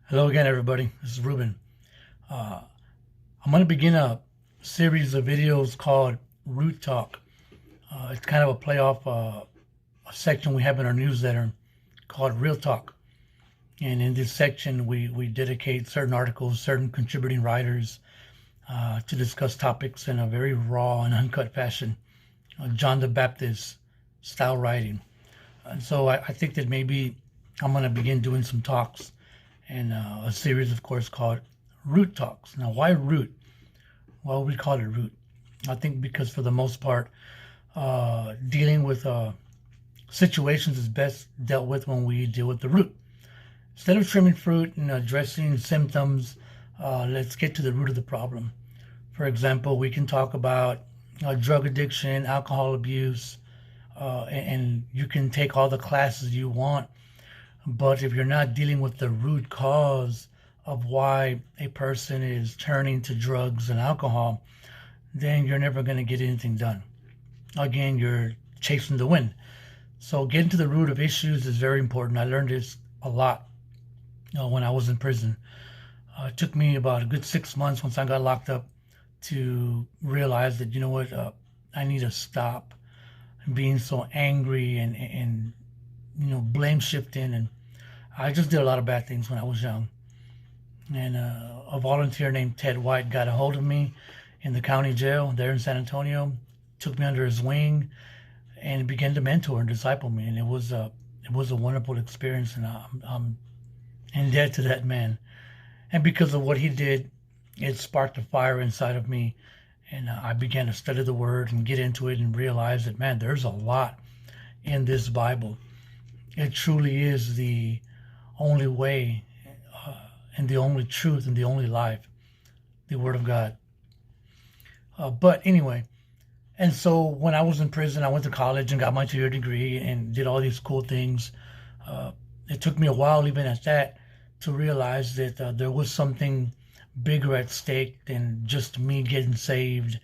Hello again, everybody. This is Ruben. Uh, I'm going to begin a series of videos called Root Talk. It's kind of a play off a section we have in our newsletter called Real Talk. And in this section, we dedicate certain articles, certain contributing writers to discuss topics in a very raw and uncut fashion, John the Baptist style writing. And so I think that maybe I'm going to begin doing some talks and a series, of course, called Root Talks. Now, why root? Well, we call it root. I think because for the most part, dealing with situations is best dealt with when we deal with the root. Instead of trimming fruit and addressing symptoms, let's get to the root of the problem. For example, we can talk about drug addiction, alcohol abuse, and you can take all the classes you want. But if you're not dealing with the root cause of why a person is turning to drugs and alcohol, then you're never going to get anything done. Again, you're chasing the wind. So getting to the root of issues is very important. I learned this a lot when I was in prison. It took me about a good 6 months once I got locked up to realize that, you know what, I need to stop being so angry and blame shifting. And I just did a lot of bad things when I was young. And a volunteer named Ted White got a hold of me in the county jail there in San Antonio, took me under his wing, and began to mentor and disciple me. And it was a wonderful experience, and I'm in debt to that man. And because of what he did, it sparked a fire inside of me, and I began to study the Word and get into it and realize that, man, there's a lot in this Bible. It truly is the only way and the only truth and the only life, the Word of God. But anyway, and so when I was in prison, I went to college and got my 2-year degree and did all these cool things. It took me a while, even at that, to realize that there was something bigger at stake than just me getting saved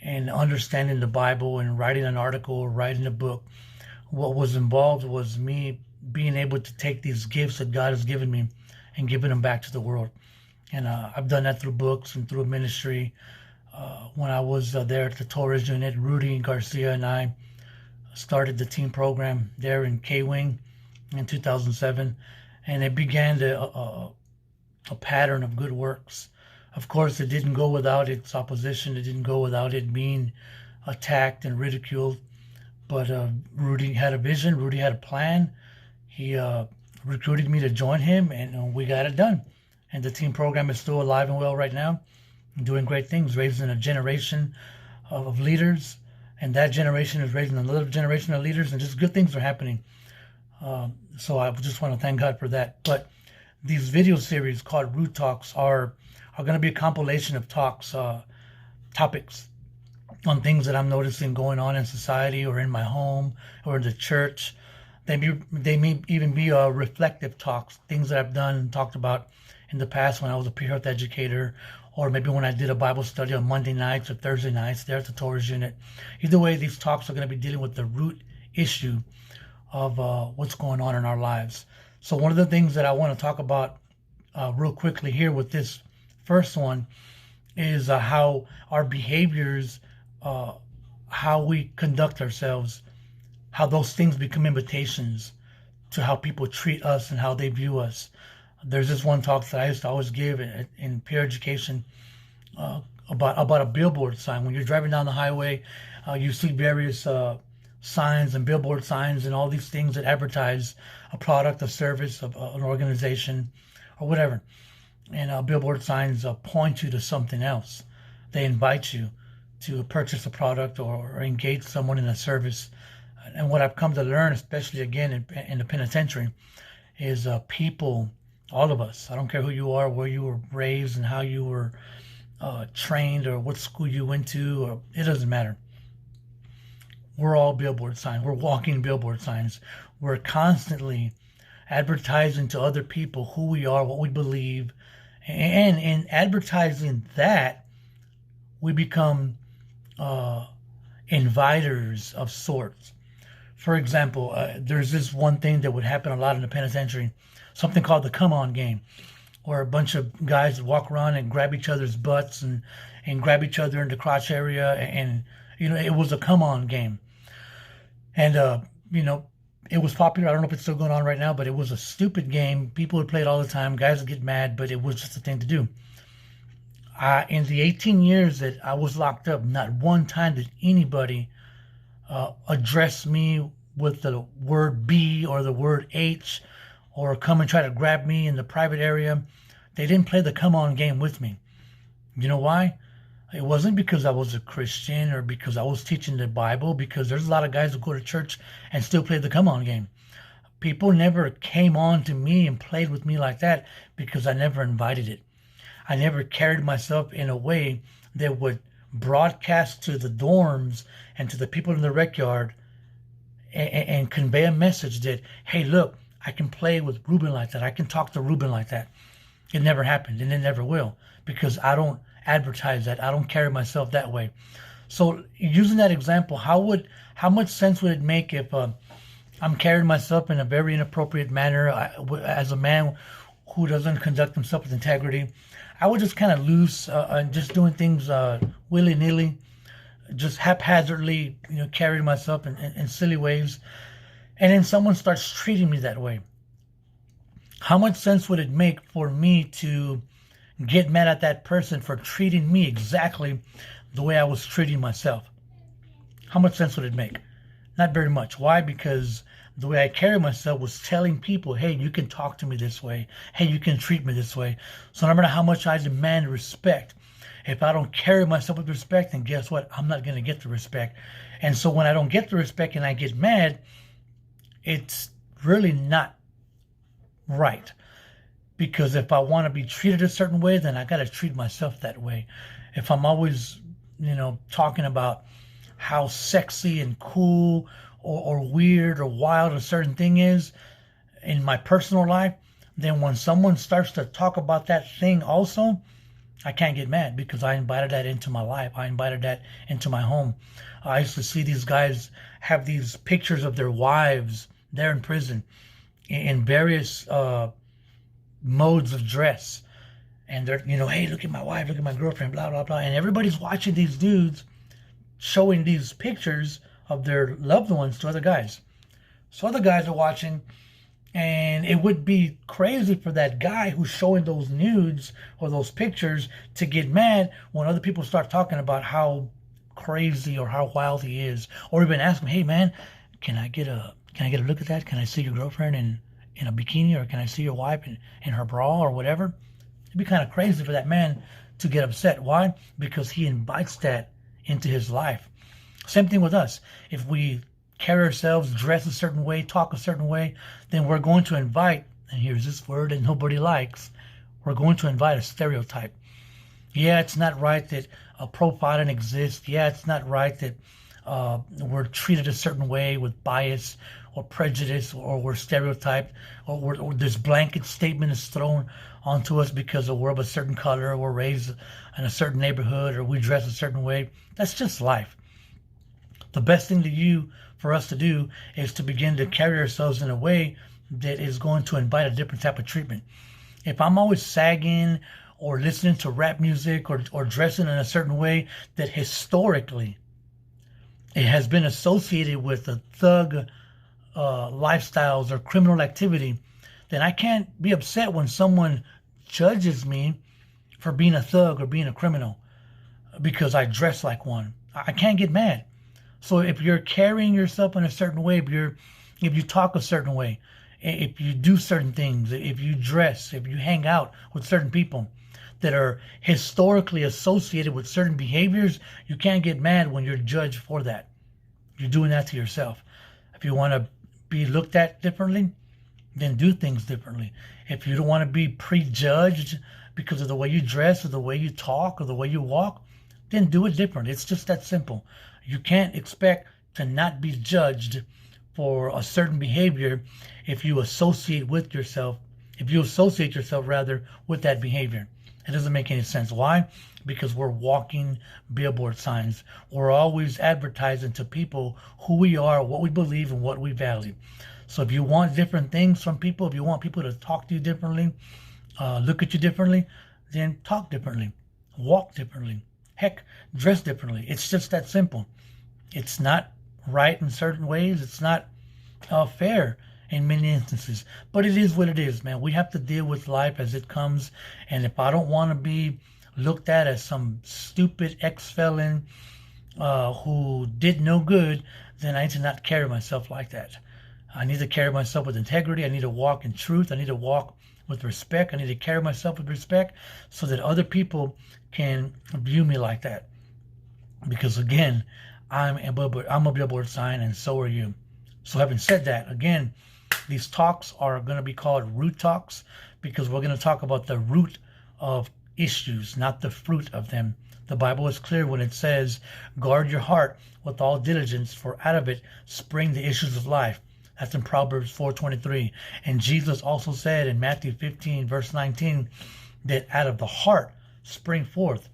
and understanding the Bible and writing an article or writing a book. What was involved was me being able to take these gifts that God has given me and giving them back to the world. And I've done that through books and through ministry. When I was there at the Torres unit, Rudy Garcia and I started the team program there in K-Wing in 2007. And it began a pattern of good works. Of course, it didn't go without its opposition. It didn't go without it being attacked and ridiculed. But Rudy had a vision. Rudy had a plan. He recruited me to join him, and we got it done. And the team program is still alive and well right now, doing great things, raising a generation of leaders. And that generation is raising another generation of leaders, and just good things are happening. So I just want to thank God for that. But these video series called Root Talks are going to be a compilation of talks, topics on things that I'm noticing going on in society or in my home or in the church. They may even be reflective talks, things that I've done and talked about in the past when I was a pre-health educator, or maybe when I did a Bible study on Monday nights or Thursday nights there at the Torres unit. Either way, these talks are going to be dealing with the root issue of what's going on in our lives. So one of the things that I want to talk about real quickly here with this first one is how our behaviors, how we conduct ourselves, how those things become invitations to how people treat us and how they view us. There's this one talk that I used to always give in peer education about a billboard sign. When you're driving down the highway, you see various signs and billboard signs and all these things that advertise a product, a service, of an organization, or whatever. And billboard signs point you to something else. They invite you to purchase a product or engage someone in a service. And what I've come to learn, especially again in the penitentiary, is people, all of us, I don't care who you are, where you were raised and how you were trained or what school you went to, or it doesn't matter. We're all billboard signs. We're walking billboard signs. We're constantly advertising to other people who we are, what we believe. And in advertising that, we become inviters of sorts. For example, there's this one thing that would happen a lot in the penitentiary, something called the come on game. where a bunch of guys walk around and grab each other's butts and grab each other in the crotch area. And, it was a come on game. And, it was popular. I don't know if it's still going on right now, but it was a stupid game. People would play it all the time. Guys would get mad, but it was just a thing to do. In the 18 years that I was locked up, not one time did anybody address me with the word B or the word H or come and try to grab me in the private area. They didn't play the come on game with me. You know why? It wasn't because I was a Christian or because I was teaching the Bible, because there's a lot of guys who go to church and still play the come on game. People never came on to me and played with me like that because I never invited it. I never carried myself in a way that would broadcast to the dorms and to the people in the rec yard and convey a message that, hey, look, I can play with Ruben like that. I can talk to Ruben like that. It never happened, and it never will, because I don't advertise that. I don't carry myself that way. So using that example, how much sense would it make if I'm carrying myself in a very inappropriate manner as a man who doesn't conduct himself with integrity? I was just kind of loose and just doing things willy-nilly, just haphazardly, carrying myself in silly ways. And then someone starts treating me that way. How much sense would it make for me to get mad at that person for treating me exactly the way I was treating myself? How much sense would it make? Not very much. Why? Because the way I carry myself was telling people, hey, you can talk to me this way. Hey, you can treat me this way. So no matter how much I demand respect, if I don't carry myself with respect, then guess what? I'm not going to get the respect. And so when I don't get the respect and I get mad, it's really not right. Because if I want to be treated a certain way, then I got to treat myself that way. If I'm always, talking about how sexy and cool or weird or wild a certain thing is in my personal life, then when someone starts to talk about that thing also, I can't get mad because I invited that into my life. I invited that into my home. I used to see these guys have these pictures of their wives there in prison in various modes of dress. And they're, hey, look at my wife, look at my girlfriend, blah, blah, blah. And everybody's watching these dudes showing these pictures of their loved ones to other guys. So other guys are watching, and it would be crazy for that guy who's showing those nudes or those pictures to get mad when other people start talking about how crazy or how wild he is, or even ask him, hey man, can I get a look at that? Can I see your girlfriend in a bikini, or can I see your wife in her bra or whatever? It'd be kind of crazy for that man to get upset. Why? Because he invites that into his life. Same thing with us. If we carry ourselves, dress a certain way, talk a certain way, then we're going to invite, and here's this word that nobody likes, we're going to invite a stereotype. Yeah, it's not right that profiling exists. Yeah, it's not right that we're treated a certain way with bias or prejudice, or we're stereotyped, or this blanket statement is thrown onto us because we're of a certain color, or we're raised in a certain neighborhood, or we dress a certain way. That's just life. The best thing for us to do is to begin to carry ourselves in a way that is going to invite a different type of treatment. If I'm always sagging or listening to rap music or dressing in a certain way that historically it has been associated with the thug lifestyles or criminal activity, then I can't be upset when someone judges me for being a thug or being a criminal because I dress like one. I can't get mad. So if you're carrying yourself in a certain way, if you talk a certain way, if you do certain things, if you dress, if you hang out with certain people that are historically associated with certain behaviors, you can't get mad when you're judged for that. You're doing that to yourself. If you want to be looked at differently, then do things differently. If you don't want to be prejudged because of the way you dress or the way you talk or the way you walk, then do it different. It's just that simple. You can't expect to not be judged for a certain behavior if you associate yourself rather with that behavior. It doesn't make any sense. Why? Because we're walking billboard signs. We're always advertising to people who we are, what we believe, and what we value. So if you want different things from people, if you want people to talk to you differently, look at you differently, then talk differently, walk differently, heck, dress differently. It's just that simple. It's not right in certain ways. It's not fair in many instances, but it is what it is, man. We have to deal with life as it comes. And if I don't want to be looked at as some stupid ex-felon who did no good, then I need to not carry myself like that. I need to carry myself with integrity. I need to walk in truth. I need to walk with respect. I need to carry myself with respect so that other people can view me like that. Because again, I'm a Billboard sign, and so are you. So having said that, again, these talks are going to be called root talks because we're going to talk about the root of issues, not the fruit of them. The Bible is clear when it says, guard your heart with all diligence, for out of it spring the issues of life. That's in Proverbs 4:23. And Jesus also said in Matthew 15, verse 19, that out of the heart spring forth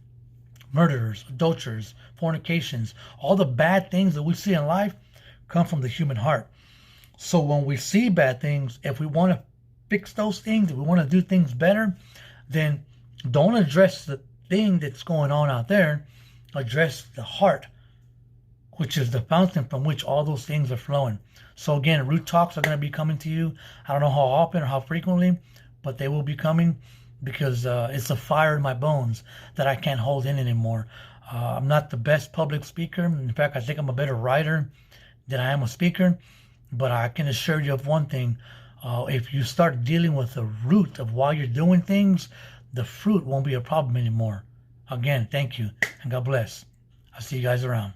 murderers, adulterers, fornications, all the bad things that we see in life come from the human heart. So when we see bad things, if we want to fix those things, if we want to do things better, then don't address the thing that's going on out there. Address the heart, which is the fountain from which all those things are flowing. So again, root talks are going to be coming to you. I don't know how often or how frequently, but they will be coming because it's a fire in my bones that I can't hold in anymore. I'm not the best public speaker. In fact, I think I'm a better writer than I am a speaker. But I can assure you of one thing. If you start dealing with the root of why you're doing things, the fruit won't be a problem anymore. Again, thank you, and God bless. I'll see you guys around.